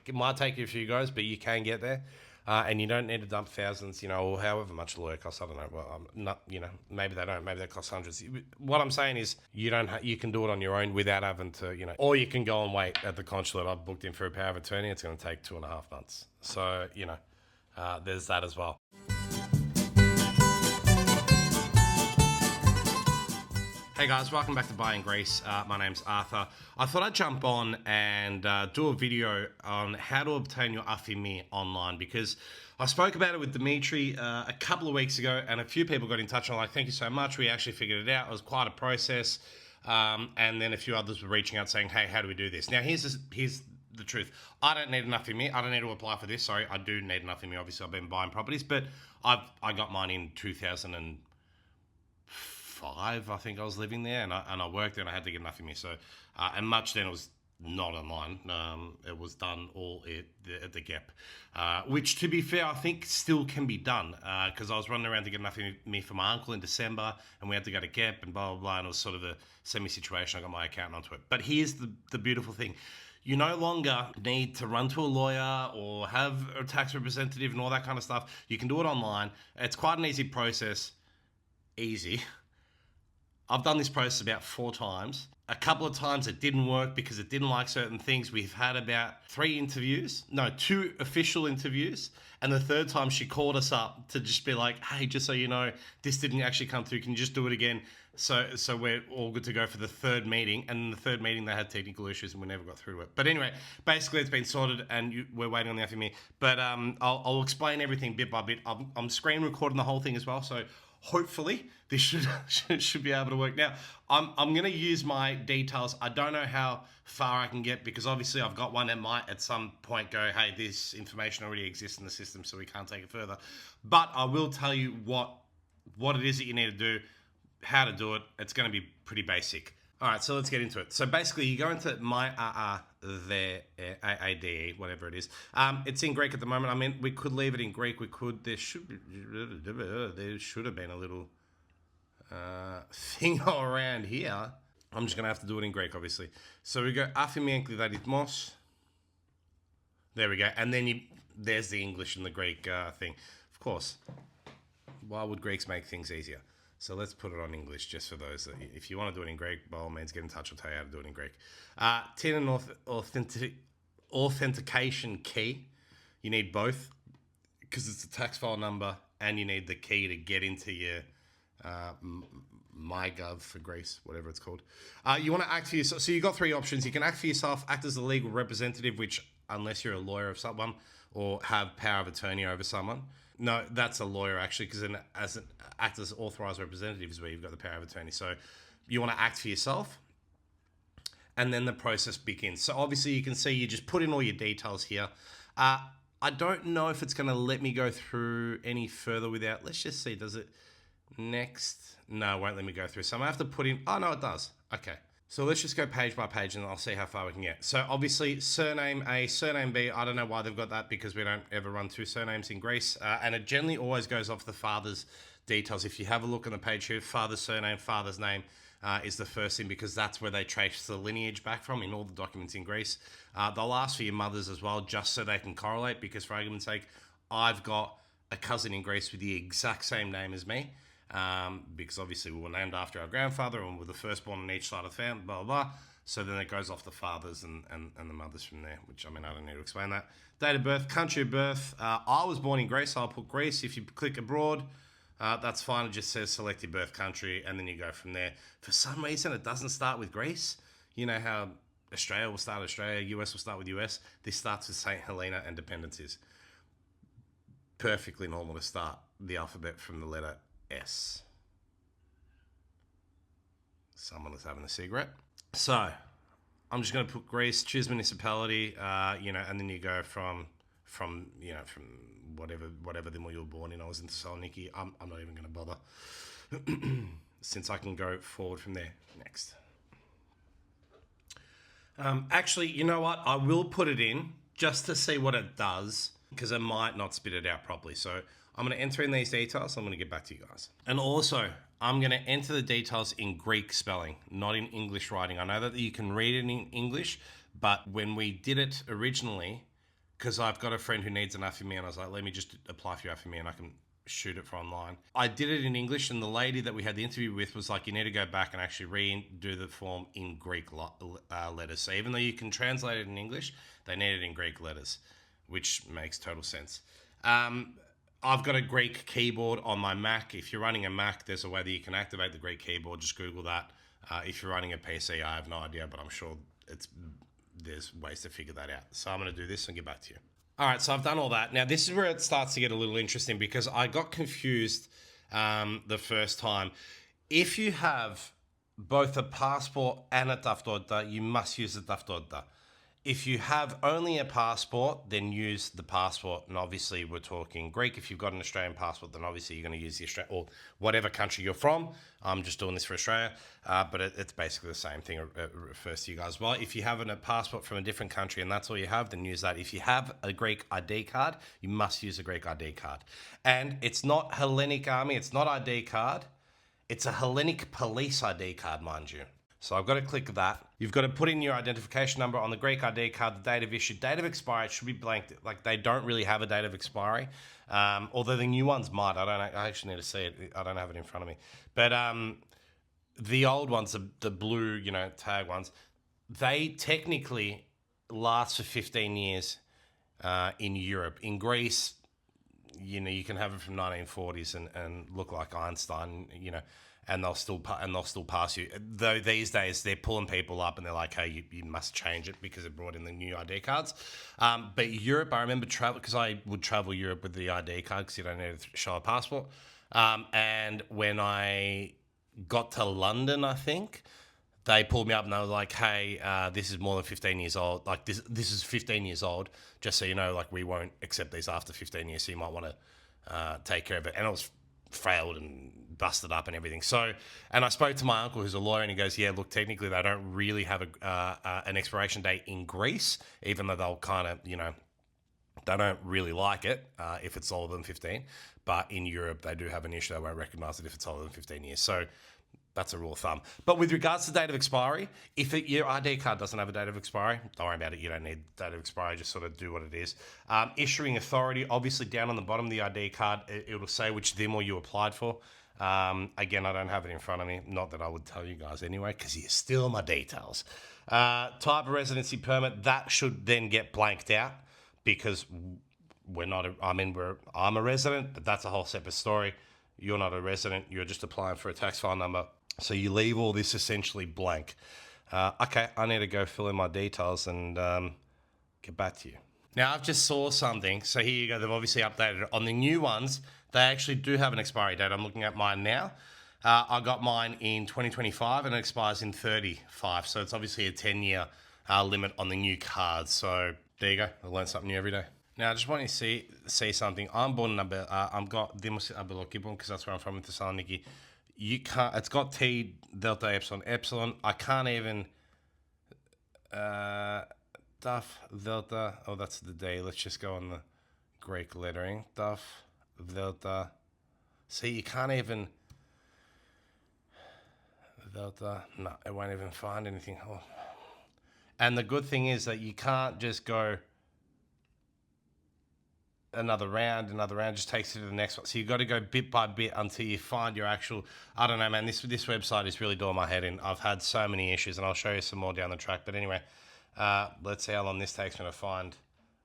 It might take you a few goes, but you can get there. And you don't need to dump thousands, or however much a lawyer costs. I don't know. Well, I'm not, maybe they don't. Maybe they cost hundreds. What I'm saying is, you don't. You can do it on your own without having to, or you can go and wait at the consulate. I've booked in for a power of attorney. It's going to take 2.5 months. So there's that as well. Hey guys, welcome back to Buying Greece. My name's Arthur. I thought I'd jump on and do a video on how to obtain your AFM online, because I spoke about it with Dimitri a couple of weeks ago, and a few people got in touch and were like, thank you so much, we actually figured it out. It was quite a process. And then a few others were reaching out saying, hey, how do we do this? Now, here's the truth. I don't need an AFM. I don't need to apply for this. Sorry, I do need an AFM. Obviously, I've been buying properties, but I got mine in 2005. I think I was living there, and I worked there, and I had to get nothing me. So, and much then it was not online. It was done all at the Gap, which, to be fair, I think still can be done, because I was running around to get nothing me for my uncle in December, and we had to go to Gap and blah blah blah, and it was sort of a semi situation. I got my accountant onto it, but here's the beautiful thing. You no longer need to run to a lawyer or have a tax representative and all that kind of stuff. You can do it online. It's quite an easy process. Easy. I've done this process about 4 times. A couple of times it didn't work because it didn't like certain things. We've had about 2 official interviews. And the third time she called us up to just be like, hey, just so you know, this didn't actually come through. Can you just do it again? So we're all good to go for the third meeting. And in the third meeting, they had technical issues and we never got through to it. But anyway, basically it's been sorted and we're waiting on the AFM. But I'll explain everything bit by bit. I'm screen recording the whole thing as well. So hopefully this should be able to work. Now, I'm going to use my details. I don't know how far I can get, because obviously I've got one that might at some point go, hey, this information already exists in the system, so we can't take it further. But I will tell you what it is that you need to do, how to do it. It's going to be pretty basic. All right, so let's get into it. So basically, you go into my there, AADE, whatever it is. It's in Greek at the moment. I mean, we could leave it in Greek. There should have been a little thing around here. I'm just going to have to do it in Greek, obviously. So we go AFM Enklidadithmos. There we go. And then there's the English and the Greek thing. Of course, why would Greeks make things easier? So let's put it on English just for those that, if you want to do it in Greek, by all means, get in touch. I'll tell you how to do it in Greek. TIN and authentication key. You need both, because it's a tax file number, and you need the key to get into your MyGov for Greece, whatever it's called. You want to act for yourself. So you've got 3 options. You can act for yourself, act as a legal representative, which, unless you're a lawyer of someone, or have power of attorney over someone. No, that's a lawyer, actually, because act as authorised representative is where you've got the power of attorney. So you want to act for yourself, and then the process begins. So obviously you can see you just put in all your details here. I don't know if it's going to let me go through any further without, let's just see, does it next? No, it won't let me go through. So I'm going to have to put in, oh no, it does. Okay. So let's just go page by page and I'll see how far we can get. So obviously surname A, surname B, I don't know why they've got that, because we don't ever run 2 surnames in Greece. And it generally always goes off the father's details. If you have a look on the page here, father's surname, father's name is the first thing, because that's where they trace the lineage back from in all the documents in Greece. They'll ask for your mothers as well, just so they can correlate, because for argument's sake, I've got a cousin in Greece with the exact same name as me. Because obviously we were named after our grandfather and we're the firstborn on each side of the family, blah, blah, blah. So then it goes off the fathers and the mothers from there, which, I mean, I don't need to explain that. Date of birth, country of birth. I was born in Greece, so I'll put Greece. If you click abroad, that's fine. It just says select your birth country, and then you go from there. For some reason, it doesn't start with Greece. You know how Australia will start Australia, US will start with US. This starts with St. Helena and dependencies. Perfectly normal to start the alphabet from the letter S. Someone is having a cigarette. So I'm just going to put Greece, choose municipality, and then you go from whatever the you were born in. I was in Thessaloniki. I'm not even going to bother since I can go forward from there. Next. Actually, you know what? I will put it in just to see what it does, because it might not spit it out properly. So I'm going to enter in these details. I'm going to get back to you guys. And also, I'm going to enter the details in Greek spelling, not in English writing. I know that you can read it in English, but when we did it originally, because I've got a friend who needs an AFM, and I was like, let me just apply for your AFM and I can shoot it for online. I did it in English, and the lady that we had the interview with was like, you need to go back and actually redo the form in Greek letters. So even though you can translate it in English, they need it in Greek letters, which makes total sense. I've got a Greek keyboard on my Mac. If you're running a Mac, there's a way that you can activate the Greek keyboard. Just Google that. If you're running a PC, I have no idea, but I'm sure there's ways to figure that out. So I'm going to do this and get back to you. All right, so I've done all that. Now, this is where it starts to get a little interesting because I got confused the first time. If you have both a passport and a taftorta, you must use the taftorta. If you have only a passport, then use the passport. And obviously, we're talking Greek. If you've got an Australian passport, then obviously you're going to use the Australian or whatever country you're from. I'm just doing this for Australia, but it's basically the same thing. It refers to you guys. Well, if you have a passport from a different country and that's all you have, then use that. If you have a Greek ID card, you must use a Greek ID card. And it's not Hellenic Army. It's not ID card. It's a Hellenic Police ID card, mind you. So I've got to click that. You've got to put in your identification number on the Greek ID card, the date of issue, date of expiry. It should be blanked. Like they don't really have a date of expiry, although the new ones might. I actually need to see it. I don't have it in front of me. But the old ones, the blue, tag ones, they technically last for 15 years in Europe. In Greece, you can have it from 1940s and look like Einstein, and they'll still pass you. Though these days they're pulling people up and they're like, hey, you must change it because they brought in the new ID cards. But Europe, I remember travel because I would travel Europe with the ID card because you don't need to show a passport. And when I got to London, I think they pulled me up and they were like, hey, this is more than 15 years old. Like this is 15 years old. Just so you know, like we won't accept these after 15 years. So you might want to take care of it. And it was failed and busted up and everything. So, and I spoke to my uncle who's a lawyer and he goes, yeah, look, technically they don't really have an expiration date in Greece, even though they'll kind of, they don't really like it if it's older than 15. But in Europe, they do have an issue. They won't recognise it if it's older than 15 years. So that's a rule of thumb. But with regards to date of expiry, if your ID card doesn't have a date of expiry, don't worry about it. You don't need date of expiry. Just sort of do what it is. Issuing authority, obviously down on the bottom of the ID card, it'll say which DIML you applied for. Again, I don't have it in front of me. Not that I would tell you guys anyway, because you steal my details. Type of residency permit, that should then get blanked out because I'm a resident, but that's a whole separate story. You're not a resident. You're just applying for a tax file number. So you leave all this essentially blank. Okay, I need to go fill in my details and get back to you. Now, I've just saw something. So here you go. They've obviously updated it. On the new ones, they actually do have an expiry date. I'm looking at mine now. I got mine in 2025 and it expires in 35. So it's obviously a 10-year limit on the new cards. So there you go. I learn something new every day. Now, I just want you to see something. I'm born in I've got Dimos Abelokibon because that's where I'm from in Thessaloniki. You can't. It's got T delta epsilon epsilon. I can't even. Daf delta. Oh, that's the day. Let's just go on the Greek lettering. Daf delta. See, you can't even. Delta. No, it won't even find anything. Oh. And the good thing is that you can't just go. Another round just takes you to the next one. So you've got to go bit by bit until you find your actual, I don't know, man, this website is really doing my head in. I've had so many issues and I'll show you some more down the track. But anyway, let's see how long this takes me to find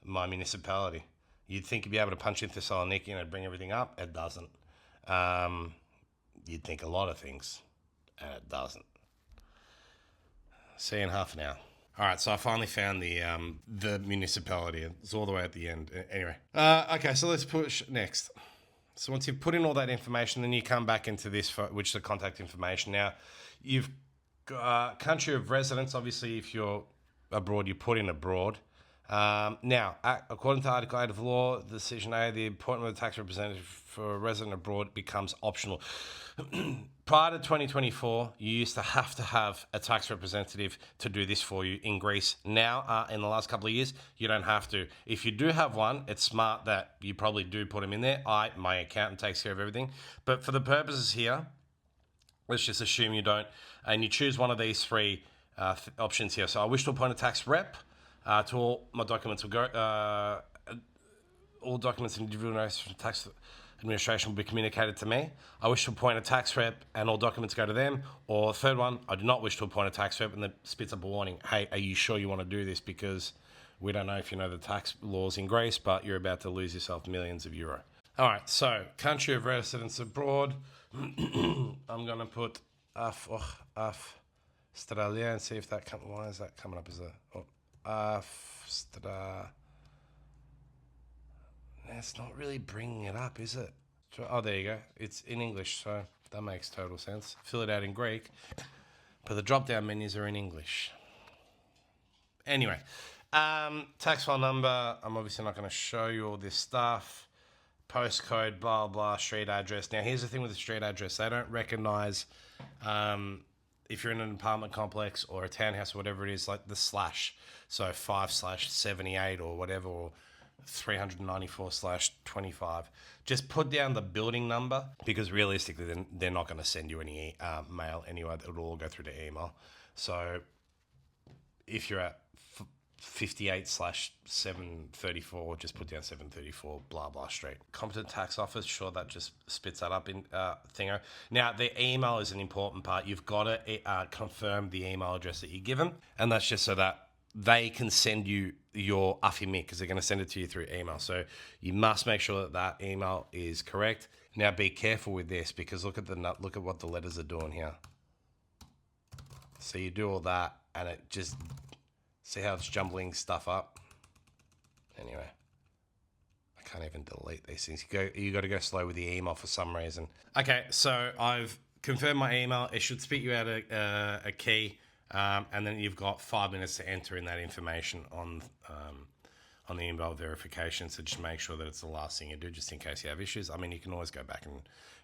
my municipality. You'd think you'd be able to punch in Thessaloniki and it'd bring everything up. It doesn't. You'd think a lot of things and it doesn't. See you in half an hour. All right, so I finally found the municipality. It's all the way at the end. Anyway, okay, so let's push next. So once you've put in all that information, then you come back into this, which is the contact information. Now, you've got country of residence. Obviously, if you're abroad, you put in abroad. Now, according to Article 8 of the law, the decision A, the appointment of a tax representative for a resident abroad becomes optional. Prior to 2024, you used to have a tax representative to do this for you in Greece. Now, in the last couple of years, you don't have to. If you do have one, it's smart that you probably do put him in there. My accountant takes care of everything. But for the purposes here, let's just assume you don't. And you choose one of these three options here. So I wish to appoint a tax rep. To all my documents will go. All documents and individual notices from tax administration will be communicated to me. I wish to appoint a tax rep and all documents go to them. Or third one, I do not wish to appoint a tax rep, and that spits up a warning. Hey, are you sure you want to do this? Because we don't know if you know the tax laws in Greece, but you're about to lose yourself millions of euro. All right, so country of residence abroad. I'm going to put Australia and see if that comes. Why is that coming up as a It's not really bringing it up, is it? Oh, there you go. It's in English, so that makes total sense. Fill it out in Greek, but the drop-down menus are in English. Anyway, tax file number. I'm obviously not going to show you all this stuff. Postcode, blah, blah, street address. Now, here's the thing with the street address. They don't recognize if you're in an apartment complex or a townhouse or whatever it is, like the slash. So 5/78 or whatever, or 394/25. Just put down the building number, because realistically they're not going to send you any mail anyway. It'll all go through to email. So if you're at 58/734, just put down 734 blah blah street. Competent tax office, sure, that just spits that up in thingo. Now the email is an important part. You've got to confirm the email address that you give them, and that's just so that they can send you your AFM, because they're going to send it to you through email. So you must make sure that that email is correct. Now be careful with this, because look at what the letters are doing here. So you do all that, and it just, see how it's jumbling stuff up. Anyway, I can't even delete these things. You got to go slow with the email for some reason. Okay, so I've confirmed my email. It should spit you out a key. And then you've got 5 minutes to enter in that information on the email verification. So just make sure that it's the last thing you do, just in case you have issues. I mean, you can always go back and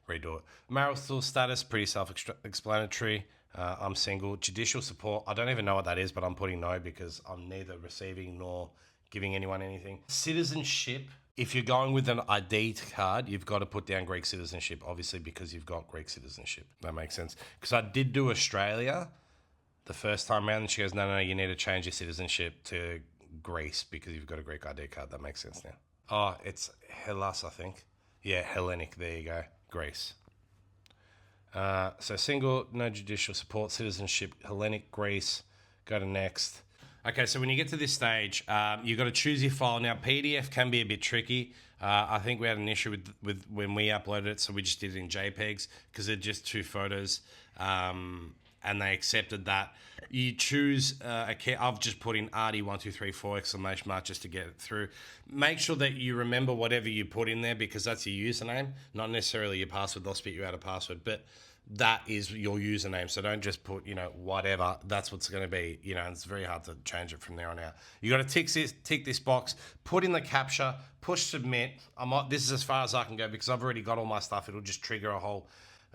redo it. Marital status, pretty self-explanatory. I'm single. Judicial support, I don't even know what that is, but I'm putting no, because I'm neither receiving nor giving anyone anything. Citizenship, if you're going with an ID card, you've got to put down Greek citizenship, obviously, because you've got Greek citizenship. That makes sense. Because I did do Australia the first time around, and she goes, no, you need to change your citizenship to Greece because you've got a Greek ID card. That makes sense now. Oh, it's Hellas, I think. Yeah, Hellenic. There you go. Greece. So single, no judicial support, citizenship, Hellenic, Greece. Go to next. Okay, so when you get to this stage, you've got to choose your file. Now, PDF can be a bit tricky. I think we had an issue with when we uploaded it, so we just did it in JPEGs because they're just 2 photos. And they accepted that. You choose I've just put in RD1234 exclamation mark just to get it through. Make sure that you remember whatever you put in there, because that's your username, not necessarily your password. They'll spit you out a password, but that is your username. So don't just put, whatever. That's what's going to be, and it's very hard to change it from there on out. You got to tick this box, put in the captcha, push submit. This is as far as I can go because I've already got all my stuff. It'll just trigger a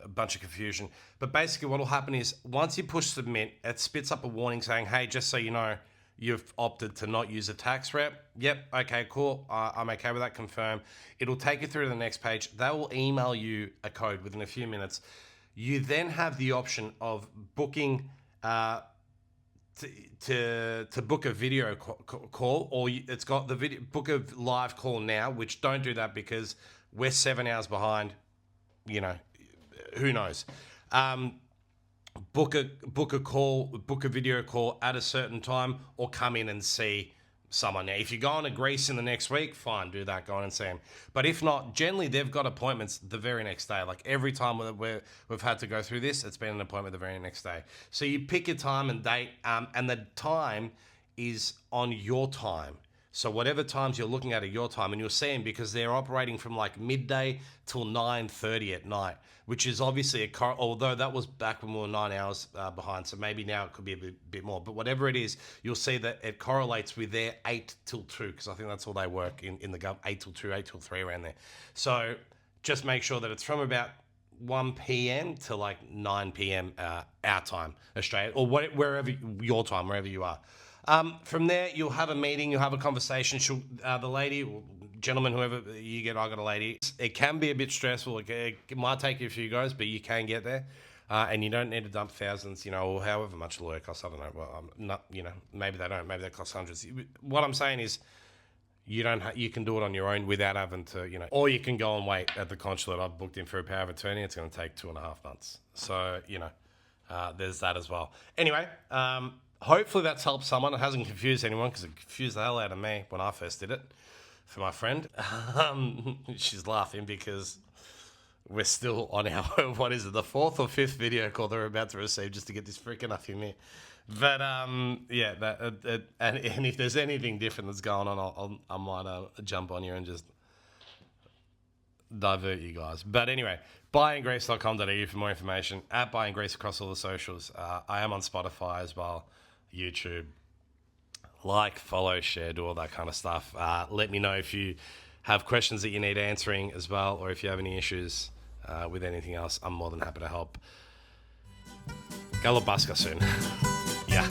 bunch of confusion. But basically what will happen is once you push submit, it spits up a warning saying, hey, just so you know, you've opted to not use a tax rep. Yep, okay, cool. I'm okay with that, confirm. It'll take you through to the next page. They will email you a code within a few minutes. You then have the option of booking to book a video call, or it's got the video book a live call now, which don't do that because we're 7 hours behind. Who knows? Book a video call at a certain time, or come in and see someone. Now, if you're going to Greece in the next week, fine, do that, go on and see them. But if not, generally they've got appointments the very next day. Like every time we've had to go through this, it's been an appointment the very next day. So you pick your time and date, and the time is on your time. So whatever times you're looking at are your time, and you'll see them because they're operating from like midday till 9:30 at night, which is obviously although that was back when we were 9 hours behind, so maybe now it could be a bit more. But whatever it is, you'll see that it correlates with their 8 till 2, because I think that's all they work in the gov, 8 till 2, 8 till 3, around there. So just make sure that it's from about 1 p.m. to like 9 p.m. Our time, Australia, or wherever your time, wherever you are. From there, you'll have a meeting, you'll have a conversation. The lady, or gentleman, whoever you get, I got a lady. It can be a bit stressful. It might take you a few goes, but you can get there. and you don't need to dump thousands, or however much a lawyer costs. I don't know. Well, not, maybe they don't. Maybe they cost hundreds. What I'm saying is, you don't. You can do it on your own without having to, or you can go and wait at the consulate. I've booked in for a power of attorney. It's going to take 2.5 months. So there's that as well. Anyway, hopefully that's helped someone. It hasn't confused anyone, because it confused the hell out of me when I first did it for my friend. She's laughing because we're still on our, what is it, the 4th or 5th video call they're about to receive just to get this freaking off me. But yeah, and if there's anything different that's going on, I might jump on here and just divert you guys. But anyway, buyinggreece.com.au for more information. At buyinggreece across all the socials. I am on Spotify as well, YouTube. Like, follow, share, do all that kind of stuff. Let me know if you have questions that you need answering as well, or if you have any issues with anything else. I'm more than happy to help. Galo Basca soon. Yeah.